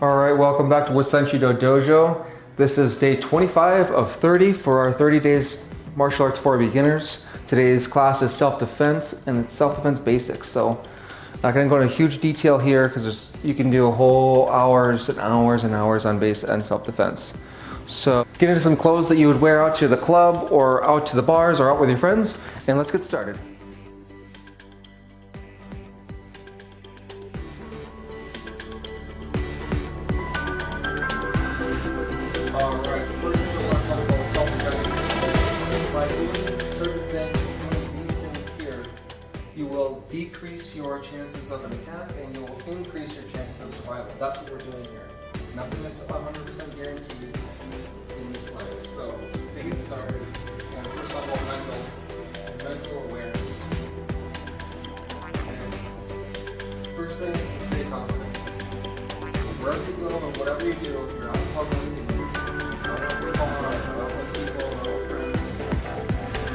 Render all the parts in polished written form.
All right, welcome back to Wasenshido Dojo. This is day 25 of 30 for our 30 days martial arts for beginners. Today's class is self-defense and it's self-defense basics. So not going to go into huge detail here because you can do a whole hours and hours and hours on base and self-defense. So get into some clothes that you would wear out to the club or out to the bars or out with your friends, and let's get started. You will decrease your chances of an attack and you will increase your chances of survival. That's what we're doing here. Nothing is 100% guaranteed in this life. So to get started, first of all, mental awareness. And first thing is to stay confident. Wherever you go and whatever you do, if you're out in public, you're out at the bar, you're out with people, or friends,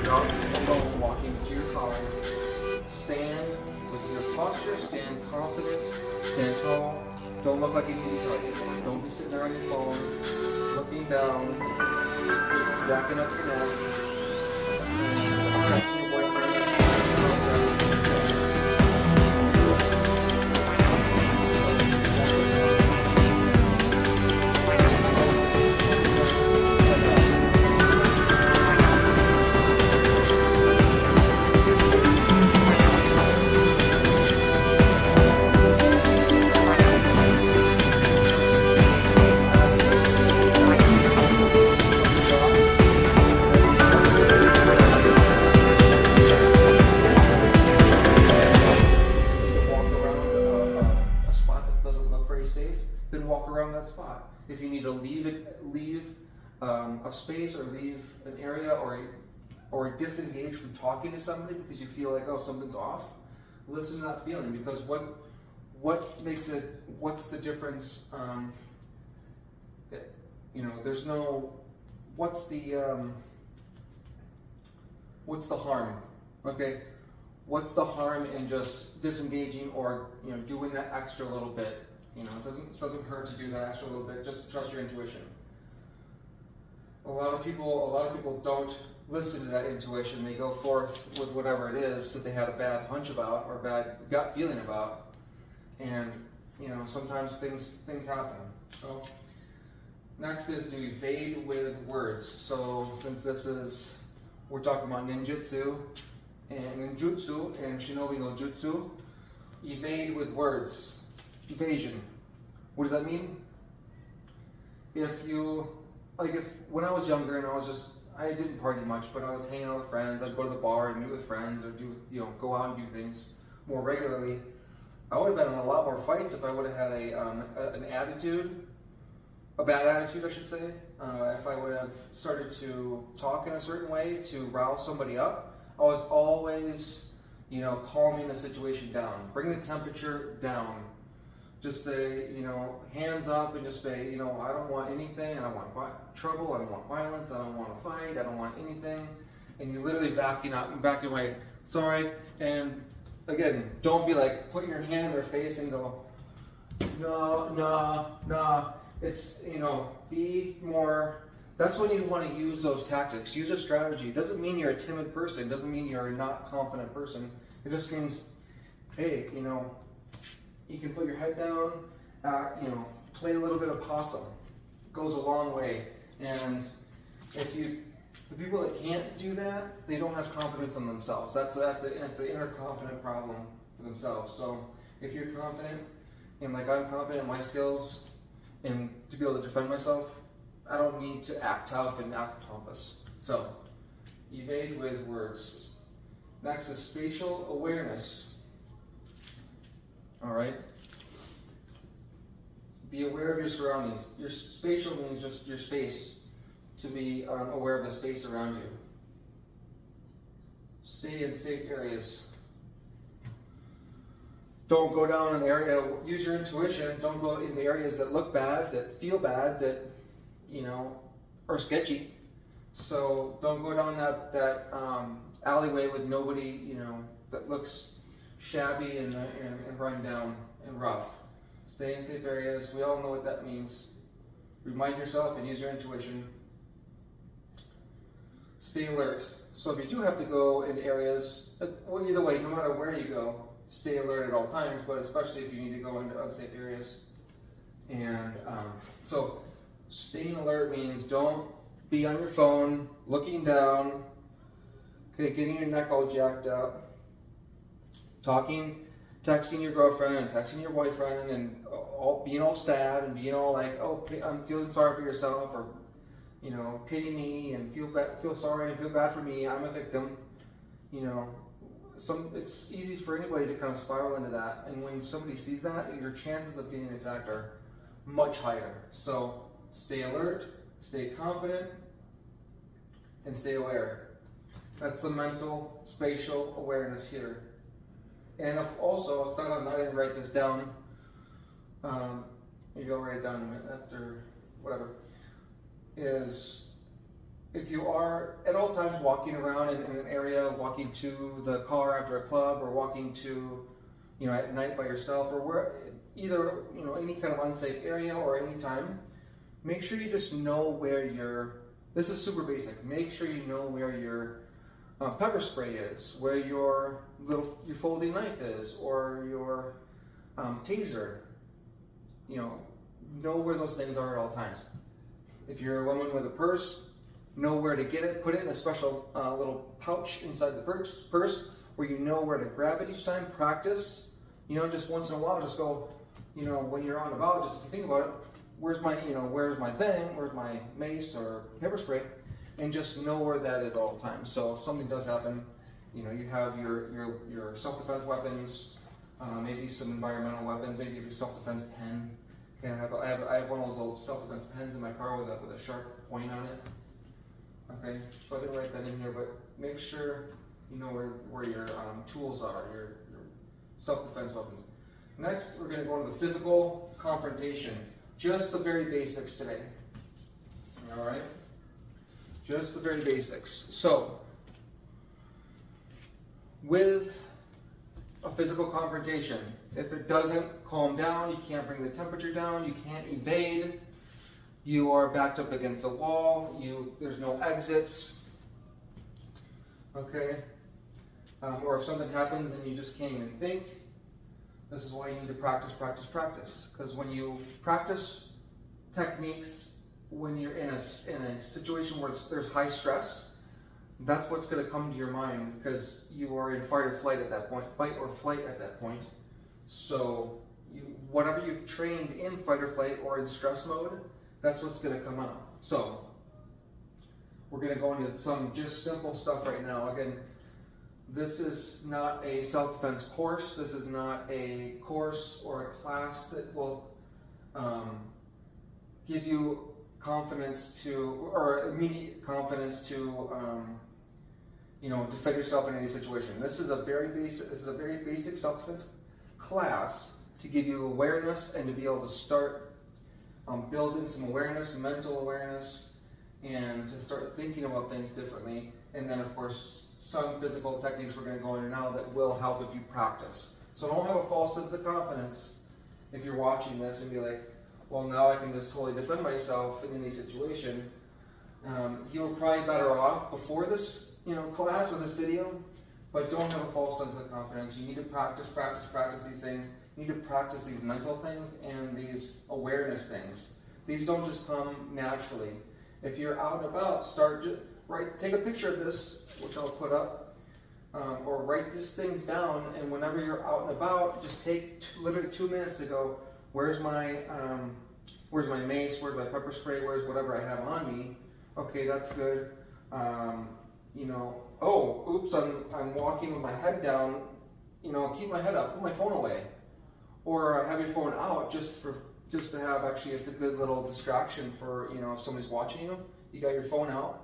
you're out alone walking to your car. Stand with your posture, stand confident, stand tall. Don't look like an easy target. Don't be sitting there on your phone, looking down, backing up your neck, texting your boyfriend. Then walk around that spot. If you need to leave a space or leave an area or disengage from talking to somebody because you feel like, oh, something's off, listen to that feeling, because what makes it, what's the difference? There's no, what's the harm? Okay, what's the harm in just disengaging or doing that extra little bit? It doesn't hurt to do that extra little bit. Just trust your intuition. A lot of people don't listen to that intuition. They go forth with whatever it is that they had a bad hunch about or bad gut feeling about, and sometimes things happen. So next is to evade with words. So since we're talking about ninjutsu and shinobi no jutsu, evade with words. Evasion. What does that mean? When I was younger and I didn't party much, but I was hanging out with friends, I'd go to the bar and meet with friends or go out and do things more regularly. I would have been in a lot more fights if I would have had a bad attitude, I should say. If I would have started to talk in a certain way to rouse somebody up. I was always, calming the situation down, bring the temperature down. Just say, hands up and just say, I don't want anything, I don't want trouble, I don't want violence, I don't want to fight, I don't want anything. And you're literally backing away, sorry. And again, don't be like, put your hand in their face and go, no. It's, be more, that's when you want to use those tactics. Use a strategy. It doesn't mean you're a timid person. It doesn't mean you're a not confident person. It just means, hey, you can put your head down, play a little bit of possum. It goes a long way. And the people that can't do that, they don't have confidence in themselves. It's an inner confident problem for themselves. So if you're confident, and like I'm confident in my skills, and to be able to defend myself, I don't need to act tough and act pompous. So evade with words. Next is spatial awareness. All right. Be aware of your surroundings. Your spatial means just your space. To be aware of the space around you. Stay in safe areas. Don't go down an area. Use your intuition. Don't go in the areas that look bad, that feel bad, that are sketchy. So don't go down that alleyway with nobody, that looks shabby and run down and rough. Stay in safe areas. We all know what that means. Remind yourself and use your intuition. Stay alert. So if you do have to go in areas, well, either way, no matter where you go, stay alert at all times, but especially if you need to go into unsafe areas. And so staying alert means don't be on your phone, looking down, okay, getting your neck all jacked up, texting your girlfriend and texting your boyfriend and being all sad and being all like, oh, I'm feeling sorry for yourself, or, you know, pity me and feel sorry and feel bad for me, I'm a victim. You know, it's easy for anybody to kind of spiral into that, and when somebody sees that, your chances of getting attacked are much higher. So stay alert, stay confident, and stay aware. That's the mental, spatial awareness here. And also, it's not, I didn't write this down. Maybe I'll write it down in a minute after, whatever. Is if you are at all times walking around in an area, walking to the car after a club, or walking to, you know, at night by yourself, or where, either, you know, any kind of unsafe area or any time, make sure you just know where this is super basic, make sure you know where your pepper spray is, where your folding knife is, or your taser. You know where those things are at all times. If you're a woman with a purse, know where to get it. Put it in a special little pouch inside the purse where you know where to grab it each time. Practice. You know, just once in a while, just go, you know, when you're on about, just think about it. Where's my thing? Where's my mace or pepper spray? And just know where that is all the time. So if something does happen, you know, you have your self-defense weapons, maybe some environmental weapons, maybe a self-defense pen. Okay, I have one of those little self-defense pens in my car with a sharp point on it. Okay, so I didn't write that in here, but make sure you know where your tools are, your self-defense weapons. Next, we're going to go into the physical confrontation. Just the very basics today. All right? Just the very basics. So, with a physical confrontation, if it doesn't calm down, you can't bring the temperature down, you can't evade, you are backed up against the wall, there's no exits, okay? Or if something happens and you just can't even think, this is why you need to practice, practice, practice. Because when you practice techniques, when you're in a situation where there's high stress, that's what's going to come to your mind, because you are in fight or flight at that point, fight or flight at that point. So whatever you've trained in fight or flight or in stress mode, that's what's going to come out. So we're going to go into some just simple stuff right now. Again, this is not a self-defense course. This is not a course or a class that will give you confidence or immediate confidence to you know, defend yourself in any situation. This is a very basic self-defense class to give you awareness and to be able to start building some awareness, mental awareness, and to start thinking about things differently. And then, of course, some physical techniques we're going to go into now that will help if you practice. So don't have a false sense of confidence if you're watching this and be like, well, now I can just totally defend myself in any situation. You were probably better off before this, you know, class or this video, but don't have a false sense of confidence. You need to practice, practice, practice these things. You need to practice these mental things and these awareness things. These don't just come naturally. If you're out and about, take a picture of this, which I'll put up, or write these things down, and whenever you're out and about, just take literally 2 minutes to go, where's my mace, where's my pepper spray, where's whatever I have on me. Okay, that's good. You know, oh, oops, I'm walking with my head down. You know, keep my head up, put my phone away. Or have your phone out just to have, actually, it's a good little distraction for, you know, if somebody's watching you, you got your phone out,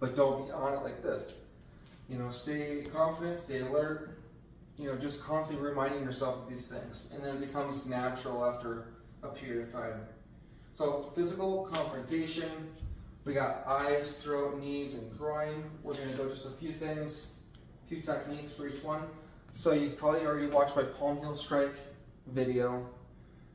but don't be on it like this. You know, stay confident, stay alert, you know, just constantly reminding yourself of these things. And then it becomes natural after a period of time. So physical confrontation, we got eyes, throat, knees, and groin. We're going to go just a few things, a few techniques for each one. So you've probably already watched my palm heel strike video.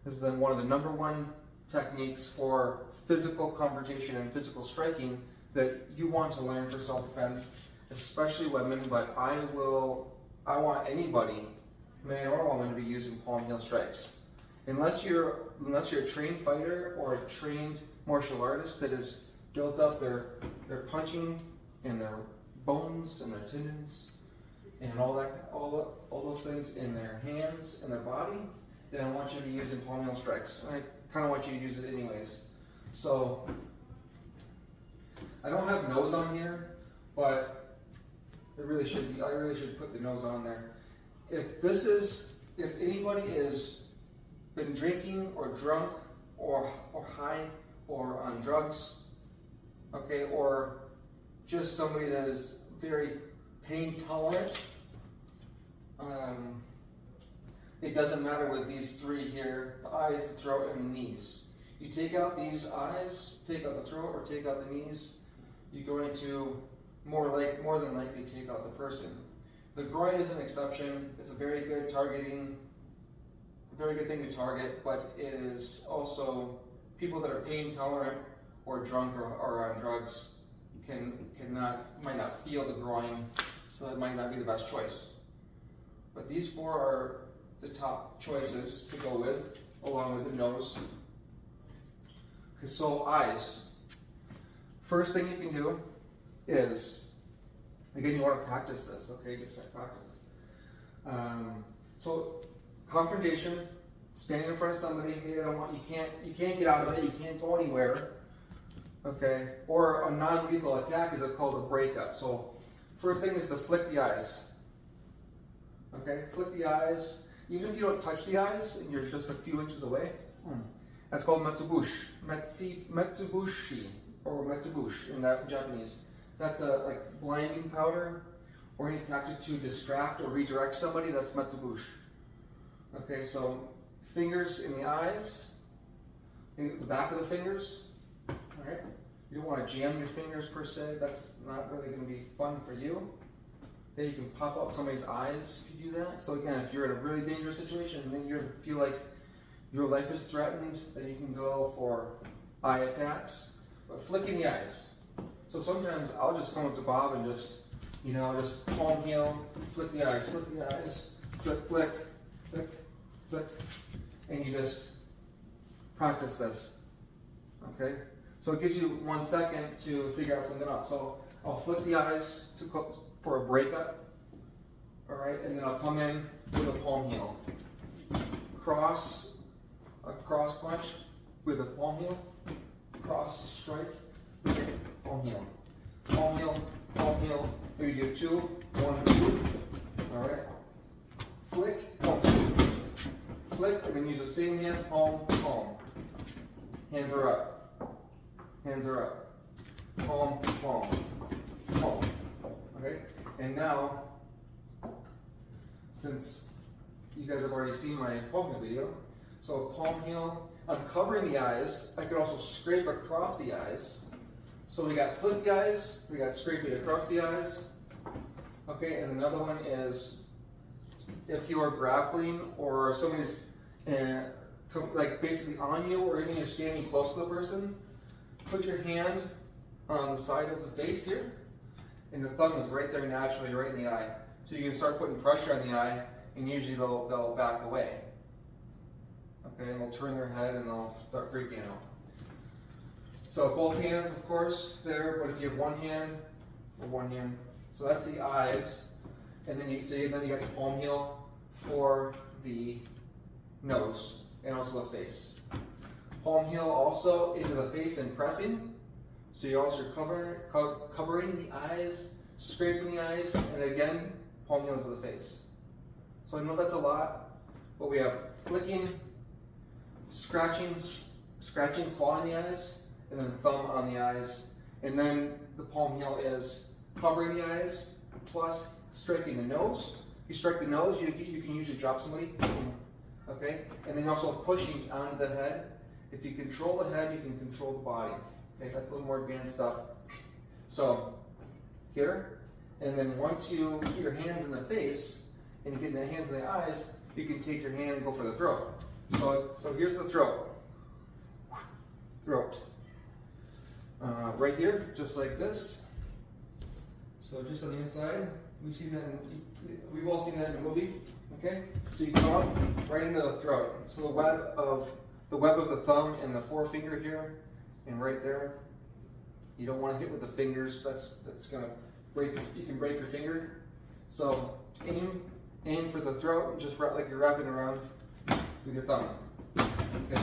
This is then one of the #1 techniques for physical confrontation and physical striking that you want to learn for self-defense, especially women, but I want anybody, man or woman, to be using palm heel strikes. Unless you're a trained fighter or a trained martial artist that has built up their punching and their bones and their tendons and all those things in their hands and their body, then I want you to be using palm heel strikes. I kind of want you to use it anyways. So I don't have nose on here, but it really should be. I really should put the nose on there. If anybody is been drinking or drunk or high or on drugs, okay, or just somebody that is very pain tolerant, it doesn't matter with these 3 here: the eyes, the throat, and the knees. You take out these eyes, take out the throat, or take out the knees, you're going to more than likely take out the person. The groin is an exception. It's a very good thing to target, but it is also people that are pain tolerant or drunk or on drugs might not feel the groin, so that might not be the best choice. But these 4 are the top choices to go with, along with the nose. So eyes. First thing you can do is, again, you want to practice this, okay? Just practice this. So confrontation, standing in front of somebody, you can't get out of it, you can't go anywhere, okay? Or a non-lethal attack is called a breakup. So first thing is to flick the eyes, okay? Flick the eyes, even if you don't touch the eyes and you're just a few inches away. That's called metsubushi, or metsubushi in Japanese. That's a like blinding powder, or any tactic to distract or redirect somebody. That's metsubushi. Okay, so fingers in the eyes, in the back of the fingers. All right, you don't want to jam your fingers per se. That's not really going to be fun for you. Okay, you can pop out somebody's eyes if you do that. So again, if you're in a really dangerous situation, and then you feel like your life is threatened, then you can go for eye attacks. But flicking the eyes. So sometimes I'll just come up to Bob and just palm heel, flick the eyes, flick, flick, flick, flick, and you just practice this, okay? So it gives you 1 second to figure out something else. So I'll flick the eyes for a breakup, all right? And then I'll come in with a palm heel. A cross punch with a palm heel, cross strike, palm heel, palm heel, palm heel. Maybe do 2, 1, 2. All right. Flick, palm, flick, and then use the same hand, palm, palm. Hands are up. Hands are up. Palm, palm, palm. Okay. And now, since you guys have already seen my palm heel video, so palm heel, I'm covering the eyes. I could also scrape across the eyes. So we got flick the eyes, we got scraping across the eyes. Okay, and another one is if you are grappling or somebody's like basically on you, or even you're standing close to the person, put your hand on the side of the face here, and the thumb is right there naturally, right in the eye. So you can start putting pressure on the eye, and usually they'll back away. Okay, and they'll turn their head and they'll start freaking out. So both hands, of course, there, but if you have one hand, so that's the eyes, and then you got the palm heel for the nose and also the face. Palm heel also into the face and pressing, so you're also covering the eyes, scraping the eyes, and again, palm heel into the face. So I know that's a lot, but we have flicking, scratching, clawing the eyes, and then thumb on the eyes, and then the palm heel is covering the eyes plus striking the nose. You strike the nose, you can usually drop somebody, okay, and then also pushing onto the head. If you control the head, you can control the body. Okay, that's a little more advanced stuff. So here, and then once you get your hands in the face and you get the hands in the eyes, you can take your hand and go for the throat. So here's the throat. Throat. Right here, just like this. So just on the inside, we've all seen that in the movie. Okay, so you come up right into the throat. So the web of the thumb and the forefinger here, and right there. You don't want to hit with the fingers. That's gonna break. You can break your finger. So aim for the throat, just like you're wrapping around with your thumb. Okay.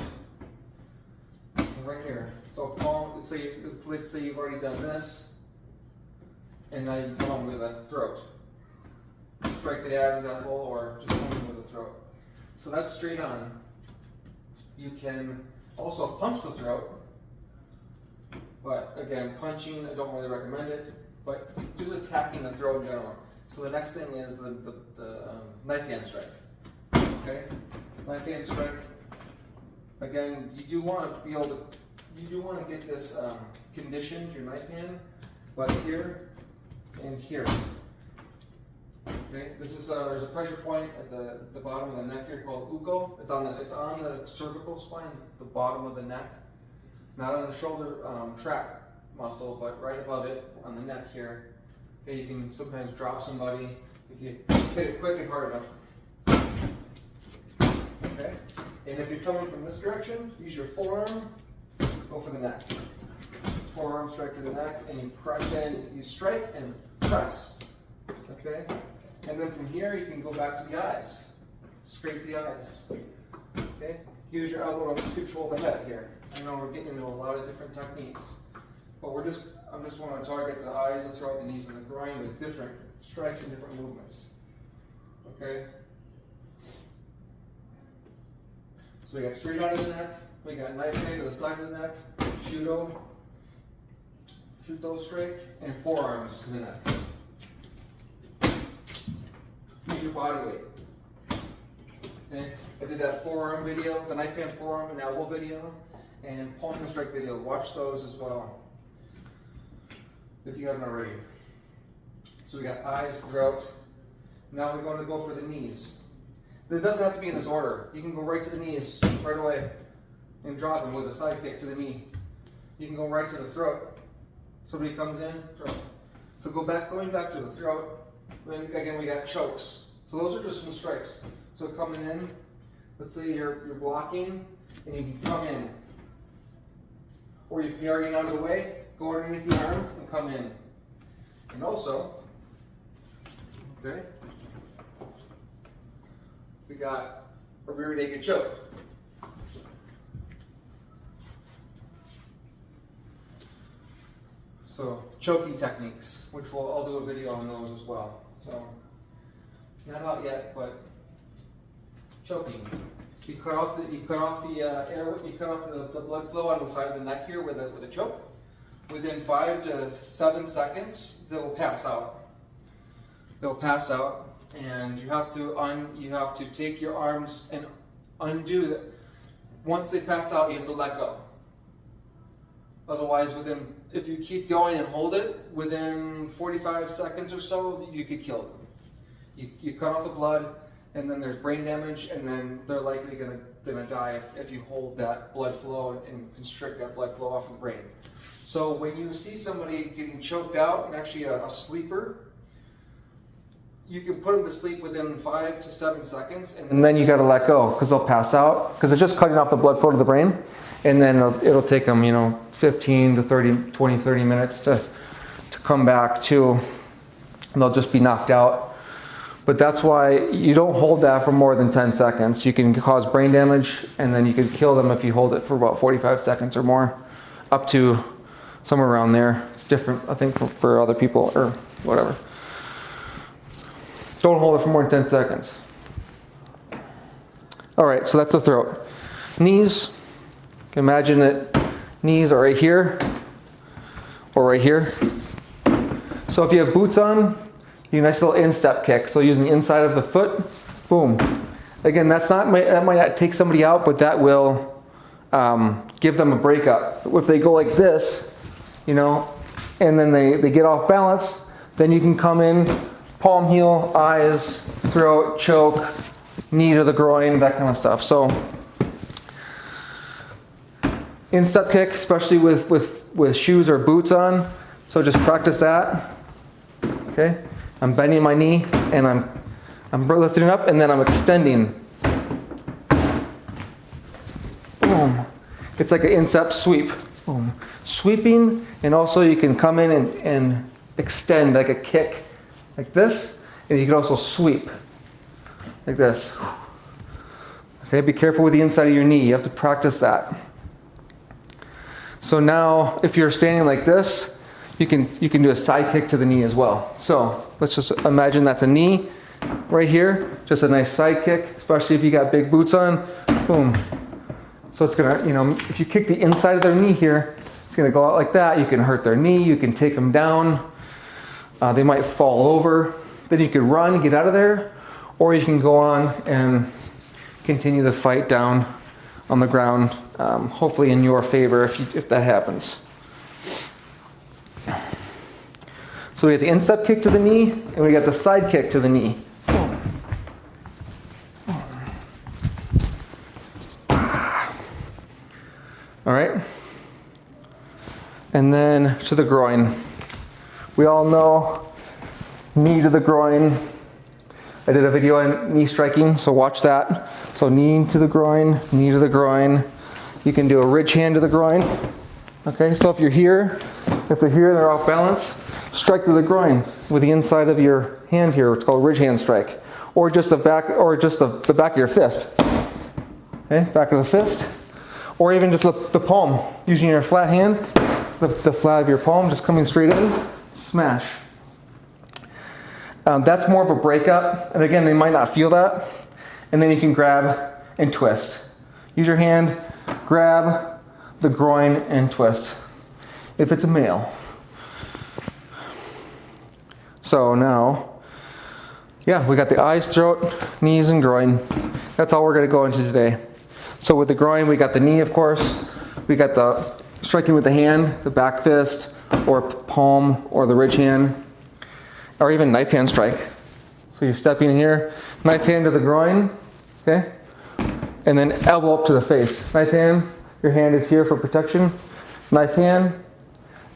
And right here. So palm. Let's say you've already done this, and now you come on with the throat. Strike the Adam's apple, or just come in with the throat. So that's straight on. You can also punch the throat, but again, punching, I don't really recommend it, but just attacking the throat in general. So the next thing is the knife hand strike. Okay, knife hand strike. Again, you do want to get this conditioned, your knife hand, but here and here. Okay, this is there's a pressure point at the bottom of the neck here called uko. It's on the cervical spine, the bottom of the neck, not on the shoulder trap muscle, but right above it on the neck here. Okay, you can sometimes drop somebody if you hit it quick and hard enough. Okay, and if you're coming from this direction, use your forearm, go for the neck. Forearm strike to the neck, and you press in. You strike and press. Okay. And then from here, you can go back to the eyes, straight to the eyes. Okay? Use your elbow to control the head here. I know we're getting into a lot of different techniques, but I just want to target the eyes, the throat, the knees, and the groin with different strikes and different movements. Okay? So we got straight out of the neck, we got knife hand to the side of the neck, shoot those straight, and forearms to the neck. Use your body weight. Okay? I did that forearm video, the knife hand forearm and elbow video, and palm and strike video. Watch those as well, if you haven't already. So we got eyes, throat. Now we're going to go for the knees. It doesn't have to be in this order. You can go right to the knees right away and drop them with a side kick to the knee. You can go right to the throat. Somebody comes in, throat. So going back to the throat. Then again, we got chokes. So those are just some strikes. So coming in, let's say you're blocking, and you can come in. Or if you're already out of the way, go underneath the arm and come in. And also, okay, we got a rear naked choke. So choking techniques, which I'll do a video on those as well. So it's not out yet, but choking. You cut off the blood flow on the side of the neck here with a choke. Within 5 to 7 seconds, they'll pass out. They'll pass out, and you have to take your arms and undo that. Once they pass out, you have to let go. Otherwise, if you keep going and hold it, within 45 seconds or so, you could kill them. You cut off the blood, and then there's brain damage, and then they're likely gonna die if you hold that blood flow and constrict that blood flow off the brain. So when you see somebody getting choked out, and actually a sleeper, you can put them to sleep within 5 to 7 seconds, and then you got to let go because they'll pass out because they're just cutting off the blood flow to the brain, and then it'll take them 15 to 30 minutes to come back to, and they'll just be knocked out. But that's why you don't hold that for more than 10 seconds. You can cause brain damage, and then you can kill them if you hold it for about 45 seconds or more, up to somewhere around there. It's different, I think, for other people or whatever. Don't hold it for more than 10 seconds. All right, so that's the throat. Knees, you can imagine that knees are right here or right here. So if you have boots on, you nice little instep kick. So using the inside of the foot, boom. Again, that might not take somebody out, but that will give them a breakup. If they go like this, and then they get off balance, then you can come in, palm heel, eyes, throat, choke, knee to the groin, that kind of stuff. So instep kick, especially with shoes or boots on. So just practice that. Okay, I'm bending my knee and I'm lifting it up and then I'm extending. Boom. It's like an instep sweep. Boom. Sweeping, and also you can come in and extend like a kick, like this, and you can also sweep, like this. Okay, be careful with the inside of your knee. You have to practice that. So now, if you're standing like this, you can do a side kick to the knee as well. So let's just imagine that's a knee right here, just a nice side kick, especially if you got big boots on. Boom. So it's gonna, if you kick the inside of their knee here, it's gonna go out like that. You can hurt their knee. You can take them down. They might fall over. Then you could run, get out of there, or you can go on and continue the fight down on the ground, hopefully in your favor if that happens. So we got the instep kick to the knee, and we got the side kick to the knee. All right. And then to the groin. We all know knee to the groin. I did a video on knee striking, so watch that. So knee to the groin, knee to the groin. You can do a ridge hand to the groin. Okay, so if you're here, if they're here and they're off balance, strike to the groin with the inside of your hand here. It's called ridge hand strike, or just the back, or just the back of your fist. Okay, back of the fist, or even just the palm using your flat hand, the flat of your palm, just coming straight in, smash. That's more of a breakup, and again, they might not feel that. And then you can grab and twist. Use your hand, grab the groin and twist, if it's a male. So now, yeah, we got the eyes, throat, knees, and groin. That's all we're gonna go into today. So with the groin, we got the knee, of course. We got the striking with the hand, the back fist, or palm, or the ridge hand, or even knife hand strike. So you're stepping here, knife hand to the groin, okay? And then elbow up to the face. Knife hand, your hand is here for protection. Knife hand,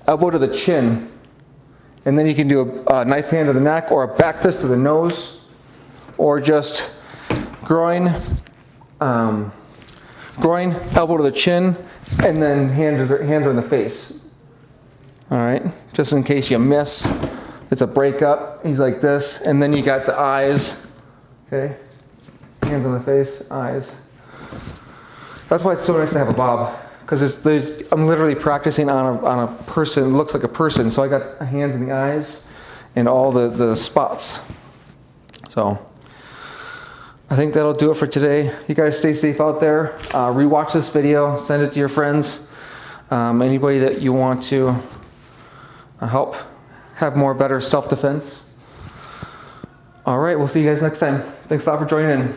elbow to the chin. And then you can do a knife hand to the neck, or a back fist to the nose, or just groin, elbow to the chin, and then hands are in the face. All right, just in case you miss. It's a breakup. He's like this, and then you got the eyes. Okay, hands on the face, eyes. That's why it's so nice to have a bob, because I'm literally practicing on a person. It looks like a person, so I got hands in the eyes and all the spots. So I think that'll do it for today. You guys stay safe out there. Rewatch this video, send it to your friends, anybody that you want to help have better self-defense. All right, we'll see you guys next time. Thanks a lot for joining in.